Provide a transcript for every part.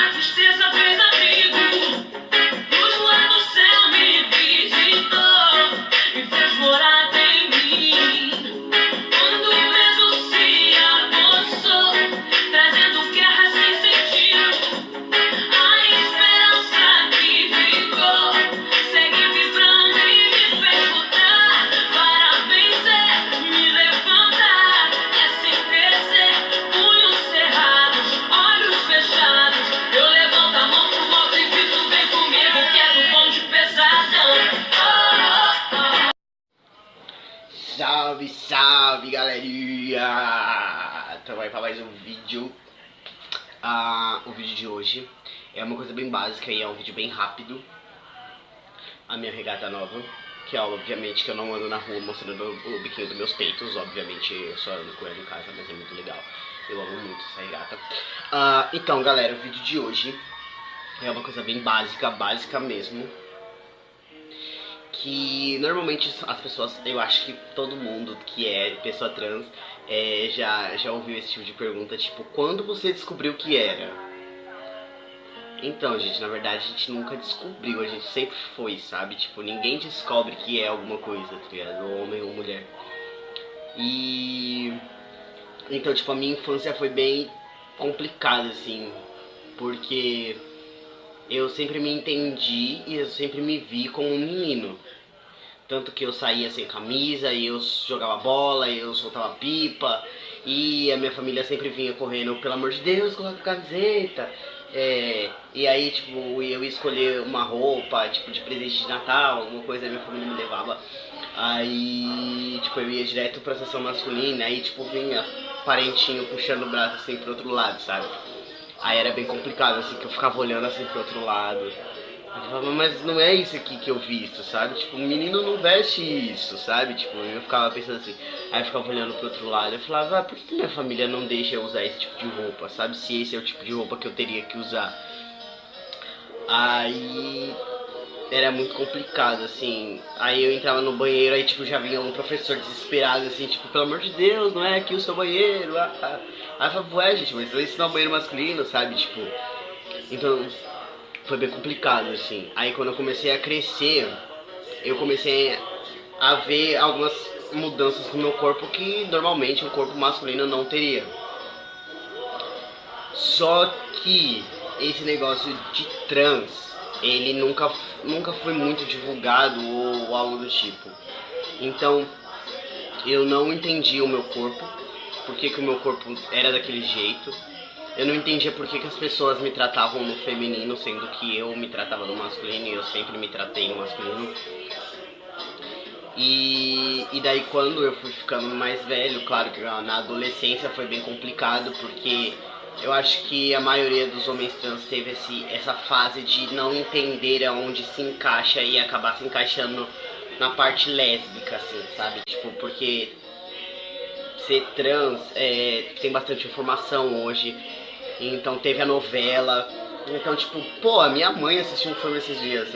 A tristeza fez amigo, luz lá do céu me visitou e fez morada em mim. Quando o medo se apossou, trazendo guerra sem sentido, a esperança que ficou segue vibrando e me fez lutar para vencer, me levantar e assim crescer. Punhos cerrados, olhos fechados, eu levanto a mão pro alto e grito: vem comigo que é do bonde pesadão. Oh, oh, oh. Salve, salve, galerinha! Então vai para mais um vídeo. O vídeo de hoje é uma coisa bem básica e é um vídeo bem rápido. A minha regata nova, que é obviamente que eu não ando na rua mostrando o biquinho dos meus peitos. Obviamente eu só ando com ela em casa, mas é muito legal. Eu amo muito essa regata. Então, galera, o vídeo de hoje é uma coisa bem básica mesmo. Que normalmente as pessoas, eu acho que todo mundo que é pessoa trans já ouviu esse tipo de pergunta, tipo, quando você descobriu que era? Então, gente, na verdade a gente nunca descobriu, a gente sempre foi, sabe? Tipo, ninguém descobre que é alguma coisa, tá ligado? Homem ou mulher. Então, tipo, a minha infância foi bem complicada, assim, porque eu sempre me entendi e eu sempre me vi como um menino. Tanto que eu saía sem camisa, e eu jogava bola, e eu soltava pipa, e a minha família sempre vinha correndo, pelo amor de Deus, coloca a camiseta. E aí, tipo, eu ia escolher uma roupa, tipo, de presente de Natal, alguma coisa, a minha família me levava. Aí, tipo, eu ia direto pra sessão masculina, aí, tipo, vinha parentinho puxando o braço, assim, pro outro lado, sabe? Aí era bem complicado, assim, que eu ficava olhando, assim, pro outro lado. Eu falava, mas não é isso aqui que eu visto, sabe? Tipo, um menino não veste isso, sabe? Tipo, eu ficava pensando assim. Aí eu ficava olhando pro outro lado. Eu falava, por que minha família não deixa eu usar esse tipo de roupa, sabe? Se esse é o tipo de roupa que eu teria que usar. Aí era muito complicado, assim. Aí eu entrava no banheiro, aí tipo, já vinha um professor desesperado, assim, tipo, pelo amor de Deus, não é aqui o seu banheiro. Aí eu falava, ué, gente, mas esse não é um banheiro masculino, sabe? Tipo, então foi bem complicado, assim. Aí quando eu comecei a crescer, eu comecei a ver algumas mudanças no meu corpo que normalmente um corpo masculino não teria. Só que esse negócio de trans, ele nunca foi muito divulgado ou algo do tipo. Então eu não entendi o meu corpo, por que o meu corpo era daquele jeito. Eu não entendia por que as pessoas me tratavam no feminino, sendo que eu me tratava no masculino e eu sempre me tratei no masculino. E daí quando eu fui ficando mais velho, claro que na adolescência foi bem complicado, porque eu acho que a maioria dos homens trans teve essa fase de não entender aonde se encaixa e acabar se encaixando na parte lésbica, assim, sabe? Tipo, porque ser trans tem bastante informação hoje. Então teve a novela. Então, tipo, pô, a minha mãe assistiu um filme esses dias.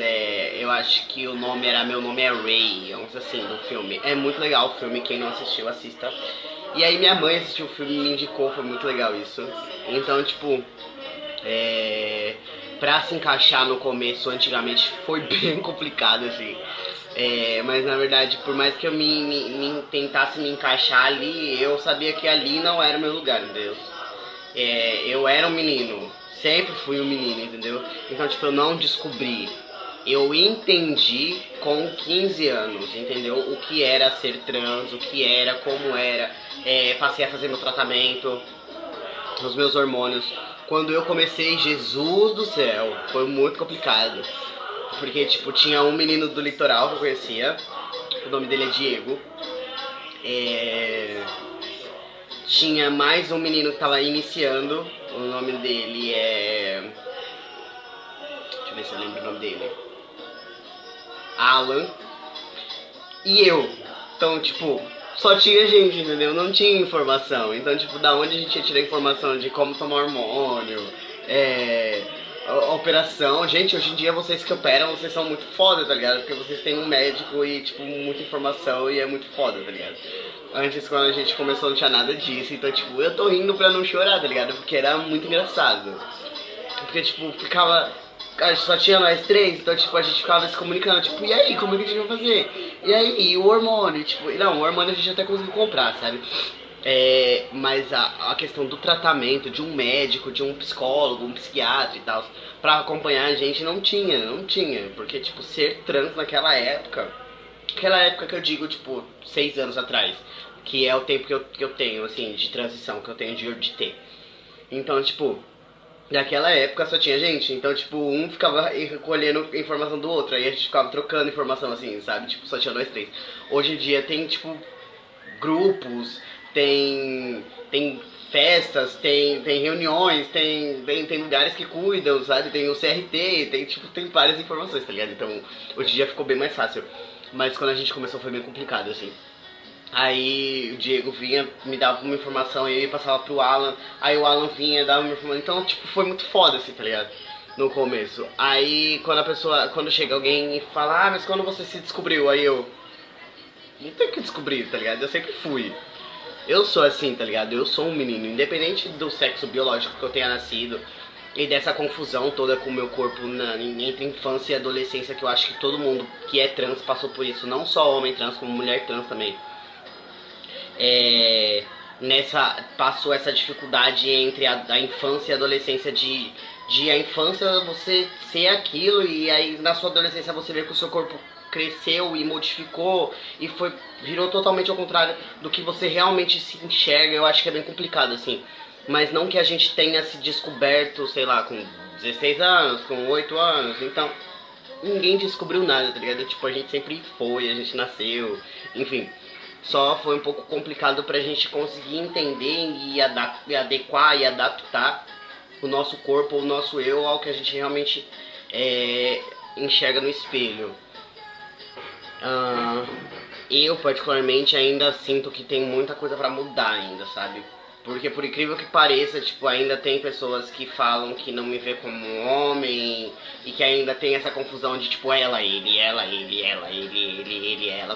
Eu acho que o nome era Meu Nome é Ray, vamos assim, do filme. É muito legal o filme, quem não assistiu, assista. E aí minha mãe assistiu o filme e me indicou, foi muito legal isso. Então, tipo, pra se encaixar no começo, antigamente, foi bem complicado, assim. Mas na verdade, por mais que eu tentasse me encaixar ali, eu sabia que ali não era o meu lugar, entendeu? Eu era um menino, sempre fui um menino, entendeu? Então, tipo, eu não descobri. Eu entendi com 15 anos, entendeu? O que era ser trans, o que era, como era. Passei a fazer meu tratamento, os meus hormônios. Quando eu comecei, Jesus do céu, foi muito complicado. Porque, tipo, tinha um menino do litoral que eu conhecia, o nome dele é Diego. Tinha mais um menino que tava iniciando, o nome dele é... Deixa eu ver se eu lembro o nome dele. Alan. E eu. Então, tipo, só tinha gente, entendeu? Não tinha informação. Então, tipo, da onde a gente ia tirar informação de como tomar hormônio, operação. Gente, hoje em dia vocês que operam, vocês são muito foda, tá ligado? Porque vocês têm um médico e, tipo, muita informação e é muito foda, tá ligado? Antes, quando a gente começou, não tinha nada disso. Então, tipo, eu tô rindo pra não chorar, tá ligado? Porque era muito engraçado. Porque, tipo, ficava... A gente só tinha nós três, então, tipo, a gente ficava se comunicando, tipo, e aí, como é que a gente vai fazer? E aí, e o hormônio? Tipo, não, o hormônio a gente até conseguiu comprar, sabe? Mas a questão do tratamento de um médico, de um psicólogo, um psiquiatra e tal, pra acompanhar a gente não tinha. Porque, tipo, ser trans naquela época, aquela época que eu digo, tipo, 6 anos atrás, que é o tempo que eu tenho, assim, de transição, que eu tenho de ter. Então, tipo, naquela época só tinha gente, então, tipo, um ficava recolhendo informação do outro, aí a gente ficava trocando informação, assim, sabe? Tipo, só tinha nós três. Hoje em dia tem, tipo, grupos, tem festas, tem reuniões, tem lugares que cuidam, sabe? Tem o CRT, tem várias informações, tá ligado? Então, hoje em dia ficou bem mais fácil. Mas quando a gente começou foi bem complicado, assim. Aí o Diego vinha, me dava uma informação e eu passava pro Alan. Aí o Alan vinha, dava uma informação. Então, tipo, foi muito foda, assim, tá ligado? No começo. Aí quando chega alguém e fala, mas quando você se descobriu? Aí eu, não tem o que descobrir, tá ligado? Eu sempre fui. Eu sou assim, tá ligado? Eu sou um menino, independente do sexo biológico que eu tenha nascido e dessa confusão toda com o meu corpo entre infância e adolescência, que eu acho que todo mundo que é trans passou por isso, não só homem trans, como mulher trans também. É, passou essa dificuldade entre a infância e a adolescência de a infância você ser aquilo e aí na sua adolescência você vê que o seu corpo cresceu e modificou e virou totalmente ao contrário do que você realmente se enxerga. Eu acho que é bem complicado assim, mas não que a gente tenha se descoberto, sei lá, com 16 anos, com 8 anos, então ninguém descobriu nada, tá ligado? Tipo, a gente sempre foi, a gente nasceu, enfim. Só foi um pouco complicado pra gente conseguir entender e adequar e adaptar o nosso corpo, o nosso eu ao que a gente realmente enxerga no espelho. Ah, eu particularmente ainda sinto que tem muita coisa pra mudar ainda, sabe? Porque por incrível que pareça, tipo, ainda tem pessoas que falam que não me vê como um homem e que ainda tem essa confusão de tipo ela, ele, ela,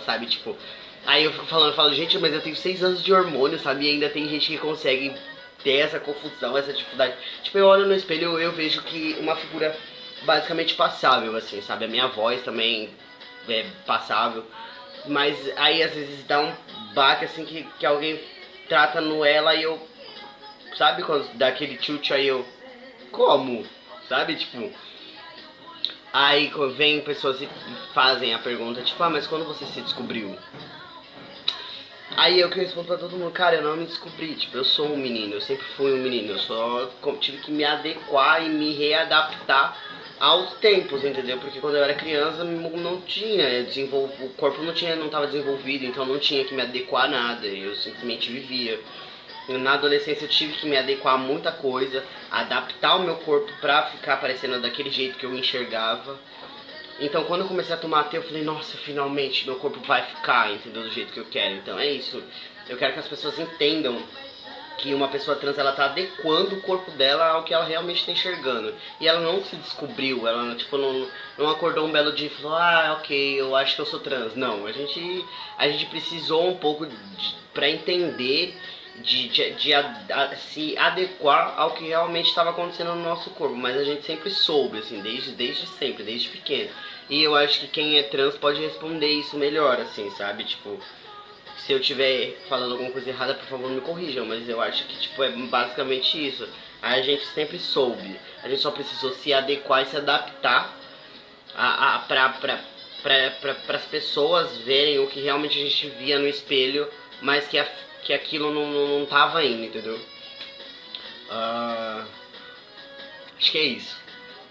sabe? Tipo, aí eu fico falando, eu falo, gente, mas eu tenho 6 anos de hormônio, sabe? E ainda tem gente que consegue ter essa confusão, essa dificuldade. Tipo, eu olho no espelho eu vejo que uma figura basicamente passável, assim, sabe? A minha voz também é passável. Mas aí às vezes dá um baque assim que alguém trata no ela e eu. Sabe quando dá aquele tilt aí eu. Como? Sabe? Tipo. Aí quando vem pessoas e fazem a pergunta, tipo, mas quando você se descobriu? Aí eu que respondo pra todo mundo, cara, eu não me descobri, tipo, eu sou um menino, eu sempre fui um menino, eu só tive que me adequar e me readaptar aos tempos, entendeu? Porque quando eu era criança não tinha, o corpo não estava desenvolvido, então não tinha que me adequar a nada, eu simplesmente vivia. Na adolescência eu tive que me adequar a muita coisa, adaptar o meu corpo pra ficar parecendo daquele jeito que eu enxergava. Então quando eu comecei a tomar T, eu falei, nossa, finalmente meu corpo vai ficar, entendeu? Do jeito que eu quero. Então é isso. Eu quero que as pessoas entendam que uma pessoa trans, ela tá adequando o corpo dela ao que ela realmente está enxergando. E ela não se descobriu, ela tipo, não acordou um belo dia e falou, ok, eu acho que eu sou trans. Não, a gente precisou um pouco pra entender se adequar ao que realmente estava acontecendo no nosso corpo, mas a gente sempre soube, assim, desde sempre, desde pequeno. E eu acho que quem é trans pode responder isso melhor, assim, sabe? Tipo, se eu estiver falando alguma coisa errada, por favor me corrijam, mas eu acho que, tipo, é basicamente isso. A gente sempre soube, a gente só precisou se adequar e se adaptar para as pessoas verem o que realmente a gente via no espelho, mas que aquilo não tava indo, entendeu? Ah, acho que é isso.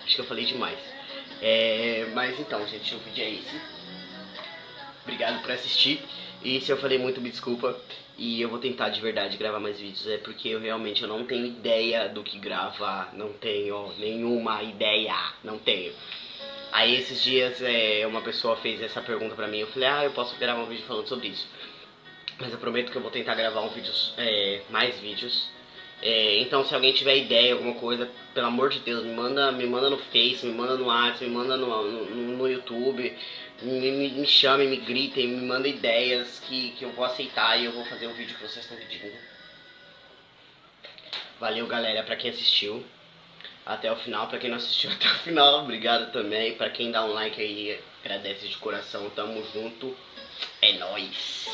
Acho que eu falei demais. Mas então, gente, o vídeo é esse. Obrigado por assistir. E se eu falei muito, me desculpa. E eu vou tentar de verdade gravar mais vídeos. É porque eu não tenho ideia do que gravar. Não tenho nenhuma ideia. Não tenho. Aí esses dias uma pessoa fez essa pergunta pra mim. Eu falei, eu posso gravar um vídeo falando sobre isso. Mas eu prometo que eu vou tentar gravar mais vídeos. Então se alguém tiver ideia, alguma coisa, pelo amor de Deus, me manda no Face, me manda no WhatsApp, me manda no YouTube, me chamem, me gritem, me mandem ideias que eu vou aceitar e eu vou fazer o vídeo que vocês estão pedindo. Valeu, galera, pra quem assistiu. até o final. Pra quem não assistiu até o final, obrigado também. Pra quem dá um like aí, agradece de coração. Tamo junto. É nóis.